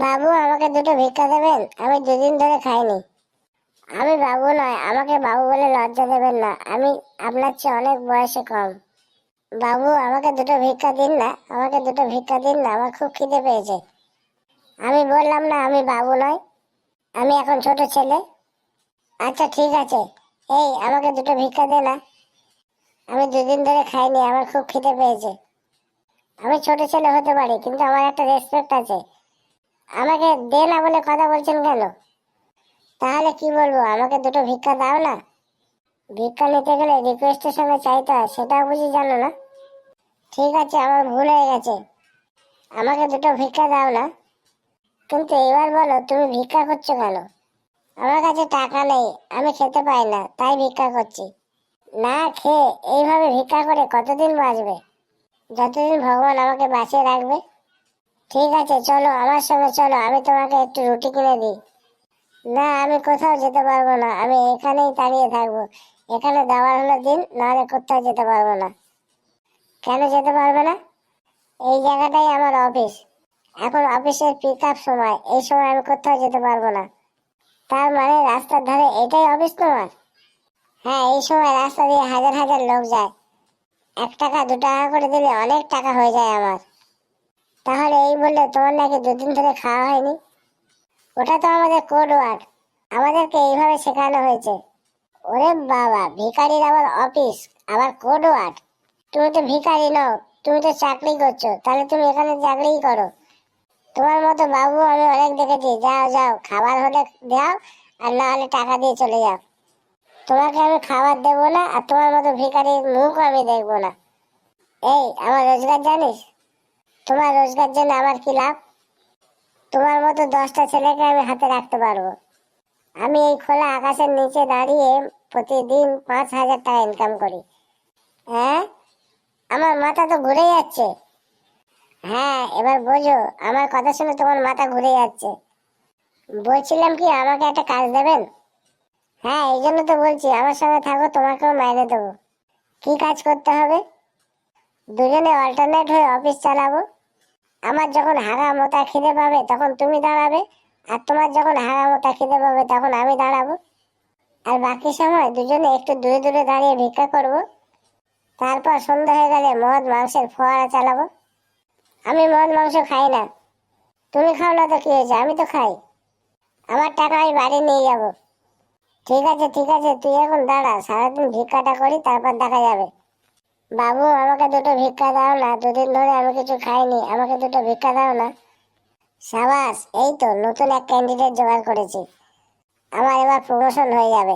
বাবু, আমাকে দুটো ভিক্ষা দেবেন? আমি দুদিন ধরে খাইনি। আমি বাবু নয়, আমাকে বাবু বলে লজ্জা দেবেন না। আমি আপনার চেয়ে অনেক বয়সে কম। বাবু, আমাকে দুটো ভিক্ষা দিন না, আমাকে দুটো ভিক্ষা দিন না, আমার খুব খিদে পেয়েছে। আমি বললাম না আমি বাবু নয়, আমি এখন ছোট ছেলে। আচ্ছা ঠিক আছে, এই আমাকে দুটো ভিক্ষা দে না। আমি দুদিন ধরে খাইনি, আমার খুব খিদে পেয়েছে। আমি ছোট ছেলে হতে পারি, কিন্তু আমার একটা রেসপেক্ট আছে। আমাকে দে না বলে কথা বলছেন কেন? তাহলে কি বলবো, আমাকে দুটো ভিক্ষা দাও না। ভিক্ষা নিতে গেলে রিকোয়েস্টের সঙ্গে চাইতে হয়, সেটাও বুঝি জানো না? ঠিক আছে, আমার ভুল হয়ে গেছে, আমাকে দুটো ভিক্ষা দাও না। কিন্তু এবার বলো, তুমি ভিক্ষা করছো কেন? আমার কাছে টাকা নেই, আমি খেতে পাই না, তাই ভিক্ষা করছি। না খেয়ে এইভাবে ভিক্ষা করে কতদিন বাঁচবে? যতদিন ভগবান আমাকে বাঁচিয়ে রাখবে। ঠিক আছে, চলো আমার সঙ্গে চলো, আমি তোমাকে একটু রুটি কিনে দিই। না, আমি কোথাও যেতে পারবো না, আমি এখানেই দাঁড়িয়ে থাকবো। এখানে দেওয়ার হলো দিন, নাহলে কোথাও যেতে পারবো না। কেন যেতে পারবে না? এই জায়গাটাই আমার অফিস। এখন অফিসের পিক আপ সময়, এই সময় আমি কোথাও যেতে পারবো না। তার মানে রাস্তার ধারে এটাই অফিস তোমার? হ্যাঁ, এই সময় রাস্তা দিয়ে হাজার হাজার লোক যায়। 1 টাকা 2 টাকা করে দিলে অনেক টাকা হয়ে যায় আমার। তাহলে এই বললে তোমার নাকি দুদিন ধরে খাওয়া হয়নি? ওটা তো আমাদের কোড ওয়ার্ড, আমাদেরকে এইভাবে শেখানো হয়েছে। ওরে বাবা, ভিখারির আবার অফিস, আবার কোড ওয়ার্ড! তুমি তো ভিখারি নও, তুমি তো চাকরি করছো, তাহলে তুমি এখানে চাকরিই করো। তোমার মতো বাবু আমি অনেক দেখেছি। যাও যাও, খাবার হলে দাও, আর না হলে টাকা দিয়ে চলে যাও। তোমাকে আমি খাবার দেবো না, আর তোমার মতো ভিখারির মুখ আমি দেখবো না। এই, আমার রোজগার জানিস? তোমার রোজগার জেনে আমার কি লাভ? তোমার মতো 10টা ছেলেকে আমি হাতে রাখতে পারবো। আমি এই খোলা আকাশের নিচে দাঁড়িয়ে প্রতিদিন 5,000 টাকা ইনকাম করি। হ্যাঁ, আমার মাথা তো ঘুরে যাচ্ছে। হ্যাঁ, এবার বোঝো, আমার কথা শুনে তোমার মাথা ঘুরে যাচ্ছে। বলছিলাম কি, আমাকে একটা কাজ দেবেন? হ্যাঁ, এই জন্য তো বলছি, আমার সঙ্গে থাকো, তোমাকেও মাইনে দেবো। কি কাজ করতে হবে? দুজনে অল্টারনেট হয়ে অফিস চালাবো। আমার যখন হাগা মোটা খিদে পাবে তখন তুমি দাঁড়াবে, আর তোমার যখন হাগা মোটা খিদে পাবে তখন আমি দাঁড়াবো। আর বাকি সময় দুজনে একটু দূরে দূরে দাঁড়িয়ে ভিক্ষা করব। তারপর সন্ধ্যা হয়ে গেলে মদ মাংসের ফোয়ারা চালাবো। আমি মদ মাংস খাই না। তুমি খাও না তো কি হয়েছে, আমি তো খাই। আমার টাকা আমি বাড়ি নিয়ে যাব। ঠিক আছে ঠিক আছে, তুই এখন দাঁড়া, সারাদিন ভিক্ষাটা করি, তারপর দেখা যাবে। বাবু, আমাকে দুটো ভিক্ষা দাও না, দুদিন ধরে আমি কিছু খাইনি, আমাকে দুটো ভিক্ষা দাও না। সাবাস, এই তো নতুন এক ক্যান্ডিডেট জোগাড় করেছি। আমার এবার প্রমোশন হয়ে যাবে।